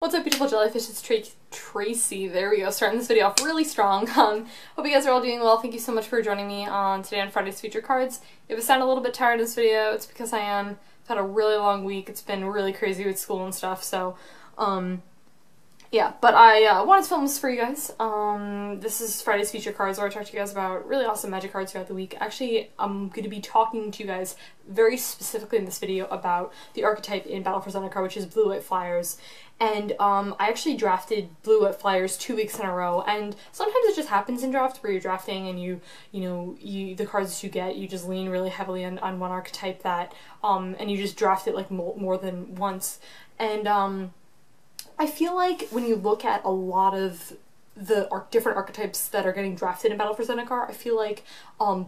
What's up, beautiful jellyfish? It's Tracy. There we go, starting this video off really strong. Hope you guys are all doing well. Thank you so much for joining me today on Friday's Feature Cards. If I sound a little bit tired in this video, it's because I am. I've had a really long week. It's been really crazy with school and stuff, so, yeah. But I wanted to film this for you guys. This is Friday's Feature Cards, where I talk to you guys about really awesome magic cards throughout the week. Actually, I'm going to be talking to you guys very specifically in this video about the archetype in Battle for Zendikar, which is Blue-White Flyers. And I actually drafted Blue-White Flyers 2 weeks in a row, and sometimes it just happens in draft where you're drafting and the cards that you get, you just lean really heavily on one archetype that, and you just draft it like more than once. And I feel like when you look at a lot of the different archetypes that are getting drafted in Battle for Zendikar, I feel like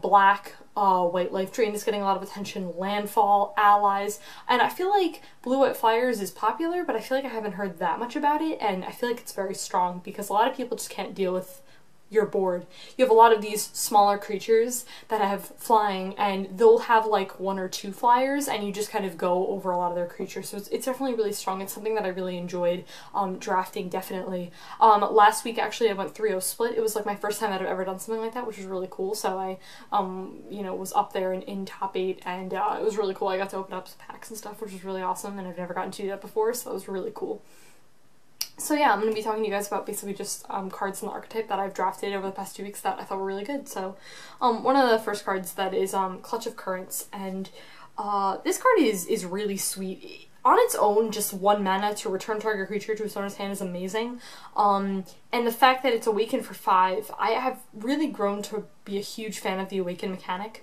black, white life drain is getting a lot of attention, landfall, allies, and I feel like Blue-White Flyers is popular, but I feel like I haven't heard that much about it, and I feel like it's very strong because a lot of people just can't deal with your board. You have a lot of these smaller creatures that have flying, and they'll have like 1 or 2 flyers, and you just kind of go over a lot of their creatures. So it's definitely really strong. It's something that I really enjoyed drafting, definitely. Last week, actually, I went 3-0 split. It was like my first time that I've ever done something like that, which was really cool. So I, was up there in top 8, and it was really cool. I got to open up some packs and stuff, which was really awesome, and I've never gotten to do that before, so that was really cool. So yeah, I'm going to be talking to you guys about basically just cards in the archetype that I've drafted over the past 2 weeks that I thought were really good. So one of the first cards that is Clutch of Currents, and this card is really sweet. On its own, just 1 mana to return target creature to its owner's hand is amazing. And the fact that it's Awaken for 5, I have really grown to be a huge fan of the Awaken mechanic.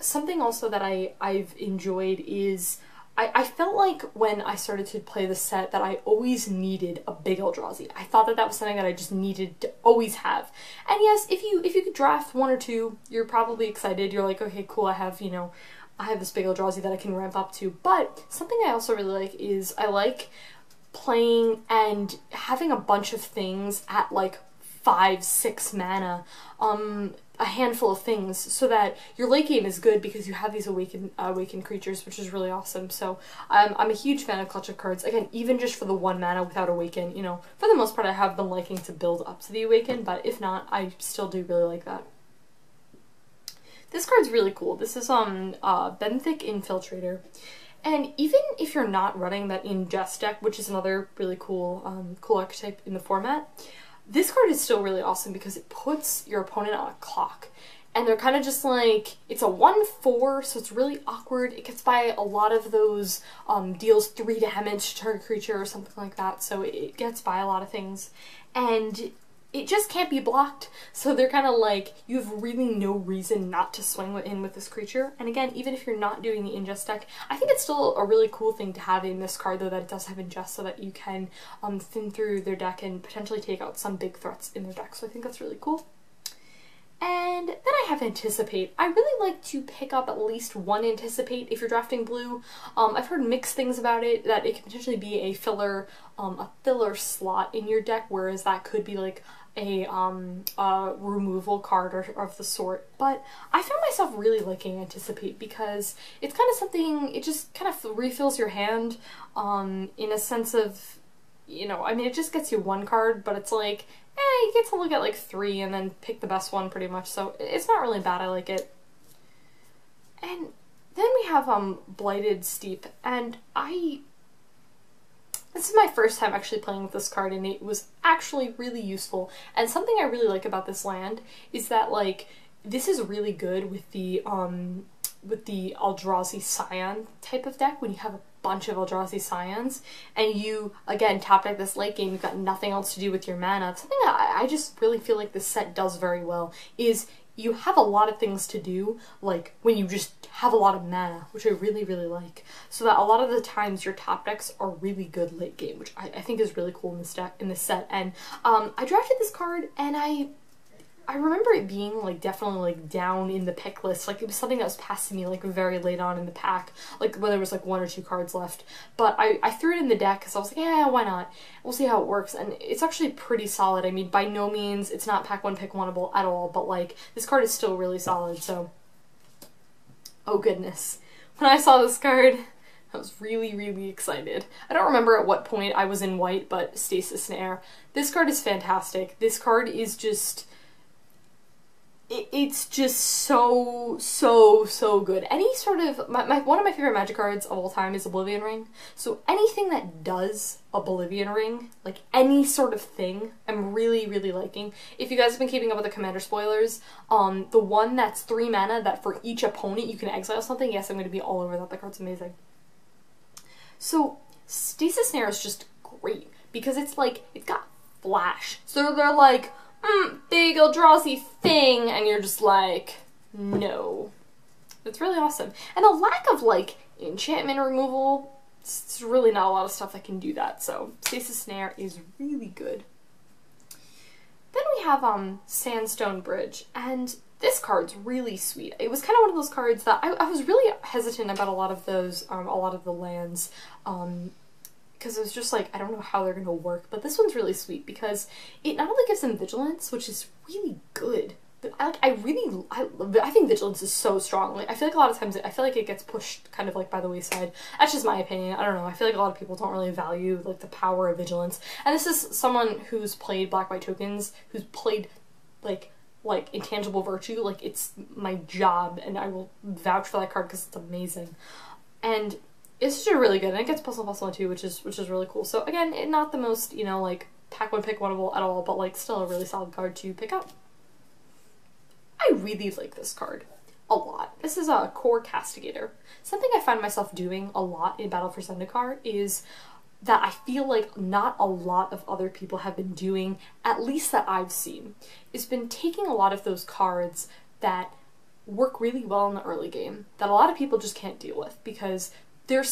Something also that I've enjoyed is I felt like when I started to play the set that I always needed a big Eldrazi. I thought that that was something that I just needed to always have. And yes, if you could draft 1 or 2, you're probably excited. You're like, okay, cool, I have this big Eldrazi that I can ramp up to. But something I also really like is I like playing and having a bunch of things at like 5-6 mana, a handful of things, so that your late game is good because you have these awakened creatures, which is really awesome. So I'm a huge fan of Clutch of Cards. Again, even just for the 1 mana without Awaken, for the most part I have been liking to build up to the Awaken, but if not, I still do really like that. This card's really cool. This is Benthic Infiltrator. And even if you're not running that Ingest deck, which is another really cool archetype in the format, this card is still really awesome because it puts your opponent on a clock. And they're kind of just like, it's a 1/4, so it's really awkward. It gets by a lot of those, deals 3 damage to target creature or something like that, so it gets by a lot of things. And it just can't be blocked, so they're kind of like, you have really no reason not to swing in with this creature. And again, even if you're not doing the Ingest deck, I think it's still a really cool thing to have in this card, though, that it does have Ingest, so that you can thin through their deck and potentially take out some big threats in their deck, so I think that's really cool. And then I have Anticipate. I really like to pick up at least 1 Anticipate if you're drafting blue. I've heard mixed things about it, that it can potentially be a filler slot in your deck, whereas that could be like a removal card or of the sort. But I found myself really liking Anticipate because it's kind of something, it just kind of refills your hand in a sense of, I mean, it just gets you 1 card, but it's like, you get to look at like 3 and then pick the best one pretty much, so it's not really bad. I like it. And then we have Blighted Steppe, and this is my first time actually playing with this card, and it was actually really useful. And something I really like about this land is that, like, this is really good with the Eldrazi Scion type of deck, when you have a bunch of Eldrazi Scions, and you, again, top deck this late game, you've got nothing else to do with your mana. Something that I just really feel like this set does very well is you have a lot of things to do, like, when you just have a lot of mana, which I really, really like. So that a lot of the times your top decks are really good late game, which I think is really cool in this set. And I drafted this card, and I remember it being, like, definitely, like, down in the pick list. Like, it was something that was passed to me, like, very late on in the pack, like, when there was, like, 1 or 2 cards left. But I threw it in the deck because I was like, yeah, why not? We'll see how it works. And it's actually pretty solid. I mean, by no means, it's not pack 1, pick 1-able at all, but, like, this card is still really solid, so. Oh, goodness. When I saw this card, I was really, really excited. I don't remember at what point I was in white, but Stasis Snare. This card is fantastic. This card is just... It's just so, so, so good. Any sort of... one of my favorite Magic cards of all time is Oblivion Ring. So anything that does Oblivion Ring, like any sort of thing, I'm really, really liking. If you guys have been keeping up with the Commander spoilers, the one that's 3 mana that for each opponent you can exile something, yes, I'm going to be all over that. That card's amazing. So Stasis Snare is just great because it's like, it's got flash. So they're like... big Eldrazi thing, and you're just like, no. It's really awesome. And a lack of, like, enchantment removal, it's really not a lot of stuff that can do that, so Stasis Snare is really good. Then we have, Sandstone Bridge, and this card's really sweet. It was kind of one of those cards that I was really hesitant about a lot of those, a lot of the lands, because it was just like, I don't know how they're going to work, but this one's really sweet because it not only gives them vigilance, which is really good, but I think vigilance is so strong. Like, I feel like a lot of times, I feel like it gets pushed kind of like by the wayside. That's just my opinion. I don't know. I feel like a lot of people don't really value like the power of vigilance. And this is someone who's played black-white tokens, who's played like Intangible Virtue. Like, it's my job, and I will vouch for that card because it's amazing. And it's just really good, and it gets +1/+1 too, which is really cool. So again, not the most, you know, like, pack one, pick oneable at all, but like still a really solid card to pick up. I really like this card a lot. This is a Kor Castigator. Something I find myself doing a lot in Battle for Zendikar is that I feel like not a lot of other people have been doing, at least that I've seen, is been taking a lot of those cards that work really well in the early game, that a lot of people just can't deal with, because their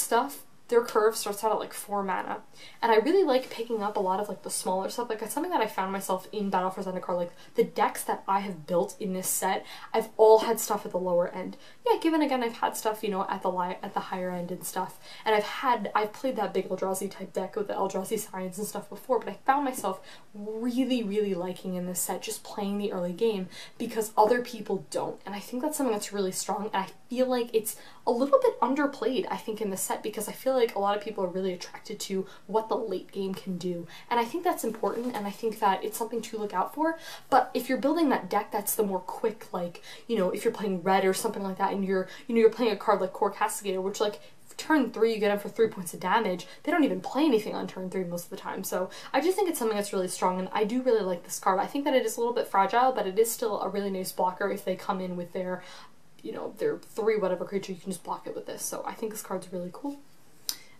curve starts out at like 4 mana, and I really like picking up a lot of like the smaller stuff. Like, it's something that I found myself in Battle for Zendikar, like the decks that I have built in this set, I've all had stuff at the lower end. Yeah, given again, I've had stuff, you know, at the higher end and stuff, and I've played that big Eldrazi type deck with the Eldrazi Science and stuff before, but I found myself really, really liking in this set just playing the early game because other people don't, and I think that's something that's really strong, and I feel like it's a little bit underplayed, I think, in the set, because I feel like a lot of people are really attracted to what the late game can do, and I think that's important, and I think that it's something to look out for. But if you're building that deck that's the more quick, like, you know, if you're playing red or something like that, and you're playing a card like Kor Castigator, which, like, turn 3 you get him for 3 points of damage, they don't even play anything on turn 3 most of the time, so I just think it's something that's really strong, and I do really like this card. I think that it is a little bit fragile, but it is still a really nice blocker if they come in with their, you know, their 3 whatever creature, you can just block it with this, so I think this card's really cool.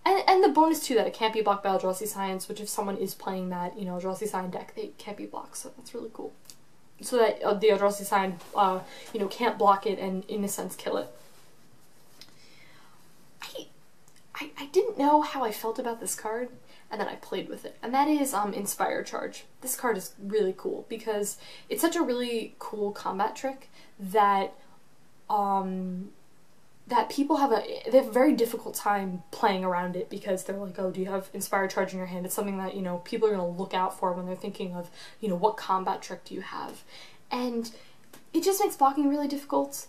And the bonus too, that it can't be blocked by Eldrazi Science, which if someone is playing that, you know, Eldrazi Science deck, they can't be blocked, so that's really cool. So that the Eldrazi Science, you know, can't block it and, in a sense, kill it. I didn't know how I felt about this card, and then I played with it, and that is Inspire Charge. This card is really cool because it's such a really cool combat trick that that people they have a very difficult time playing around it, because they're like, oh, do you have Inspire Charge in your hand? It's something that, you know, people are going to look out for when they're thinking of, you know, what combat trick do you have? And it just makes blocking really difficult.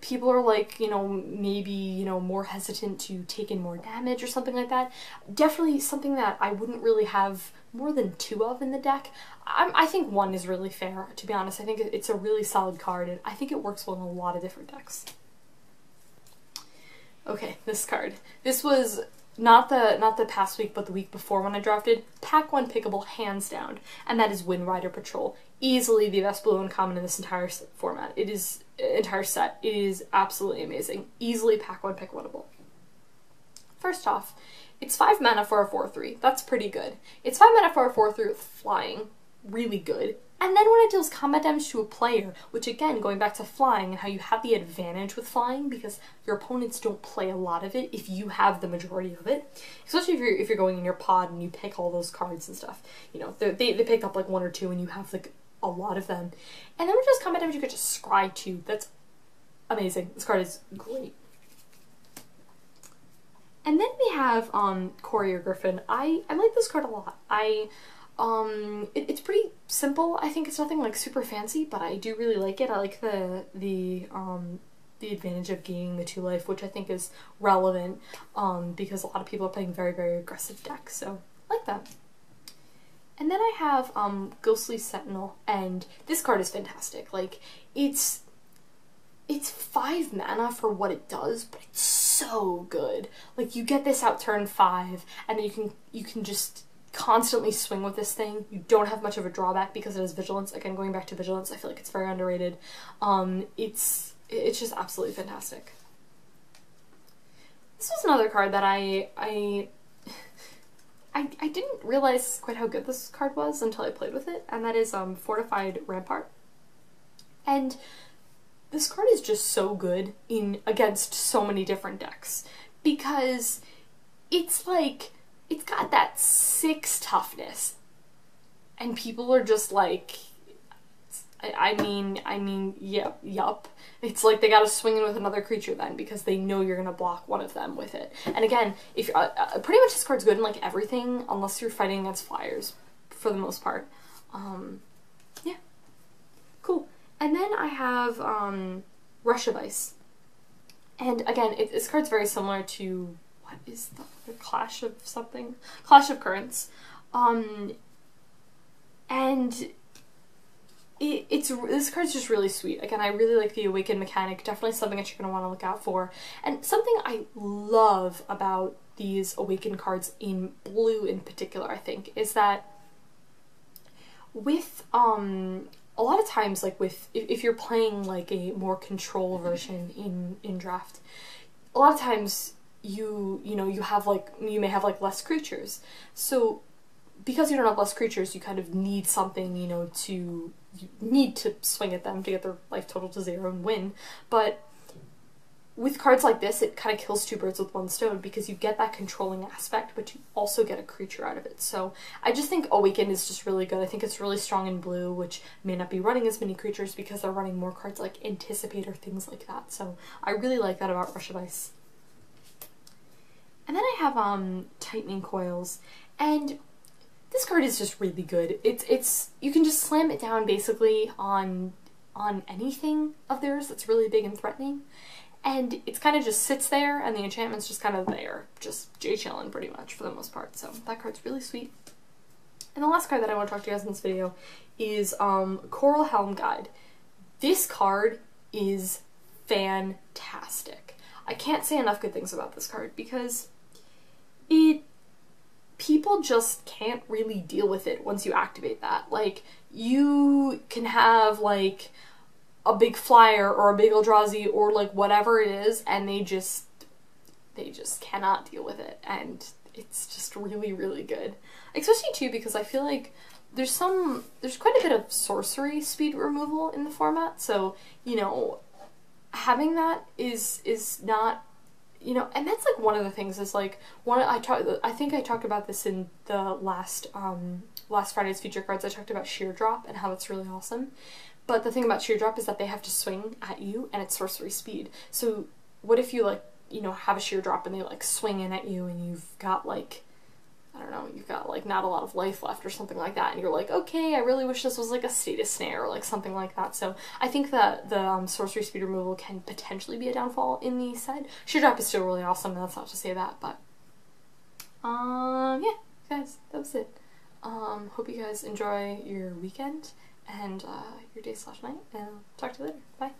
People are like, you know, maybe, you know, more hesitant to take in more damage or something like that. Definitely something that I wouldn't really have more than 2 of in the deck. I think 1 is really fair, to be honest. I think it's a really solid card, and I think it works well in a lot of different decks. Okay, this card. This was not the past week, but the week before when I drafted. Pack 1 pickable, hands down, and that is Windrider Patrol. Easily the best blue uncommon in this entire format. It is entire set. It is absolutely amazing. Easily pack 1 pick oneable. First off, it's 5 mana for a 4/3. That's pretty good. It's 5 mana for a 4/3 with flying. Really good. And then when it deals combat damage to a player, which again, going back to flying and how you have the advantage with flying because your opponents don't play a lot of it if you have the majority of it. Especially if you're going in your pod and you pick all those cards and stuff. You know, they pick up like 1 or 2 and you have like a lot of them. And then when it does combat damage, you get to scry 2. That's amazing. This card is great. And then we have Courier Griffen. I like this card a lot. It's pretty simple. I think it's nothing like super fancy, but I do really like it. I like the the advantage of gaining the 2 life, which I think is relevant because a lot of people are playing very, very aggressive decks, so I like that. And then I have Ghostly Sentinel, and this card is fantastic. Like, it's 5 mana for what it does, but it's so good. Like, you get this out turn 5, and then you can just constantly swing with this thing. You don't have much of a drawback because it has Vigilance. Again, going back to Vigilance, I feel like it's very underrated. It's just absolutely fantastic. This was another card that I didn't realize quite how good this card was until I played with it, and that is Fortified Rampart. And this card is just so good against so many different decks because it's like, it's got that 6 toughness, and people are just like, I mean, yup. It's like they gotta swing in with another creature then because they know you're gonna block one of them with it. And again, if you're, pretty much this card's good in like everything unless you're fighting against flyers, for the most part. Yeah, cool. And then I have Rush of Ice, and again, this card's very similar to, what is the Clash of something? Clash of Currents. And this card's just really sweet. Again, I really like the Awaken mechanic, definitely something that you're going to want to look out for. And something I love about these Awaken cards in blue in particular, I think, is that with, a lot of times, like if you're playing like a more control version in draft, a lot of times you may have like less creatures. So because you don't have less creatures, you kind of need something, you need to swing at them to get their life total to 0 and win. But with cards like this, it kind of kills 2 birds with 1 stone because you get that controlling aspect, but you also get a creature out of it. So I just think Awaken is just really good. I think it's really strong in blue, which may not be running as many creatures because they're running more cards like Anticipator, things like that. So I really like that about Rush of Ice. And then I have Tightening Coils, and this card is just really good. It's you can just slam it down basically on anything of theirs that's really big and threatening, and it's kind of just sits there, and the enchantment's just kind of there, just J-chilling pretty much for the most part. So that card's really sweet. And the last card that I want to talk to you guys in this video is Coralheim Guide. This card is fantastic. I can't say enough good things about this card because people just can't really deal with it once you activate that. Like, you can have like a big flyer or a big Eldrazi or like whatever it is, and they just cannot deal with it, and it's just really, really good. Especially too because I feel like there's quite a bit of sorcery speed removal in the format, so having that is not, and that's like one of the things is like I think I talked about this in the last Friday's feature cards. I talked about Sheer Drop and how it's really awesome. But the thing about Sheer Drop is that they have to swing at you, and it's sorcery speed. So what if you like, have a Sheer Drop and they like swing in at you, and you've got like, I don't know, you've got like not a lot of life left or something like that, and you're like, okay, I really wish this was like a Stasis Snare or like something like that. So I think that the sorcery speed removal can potentially be a downfall in the set. Sheer Drop is still really awesome, and that's not to say that, but yeah, guys, that was it. Hope you guys enjoy your weekend and your day/night, and I'll talk to you later. Bye.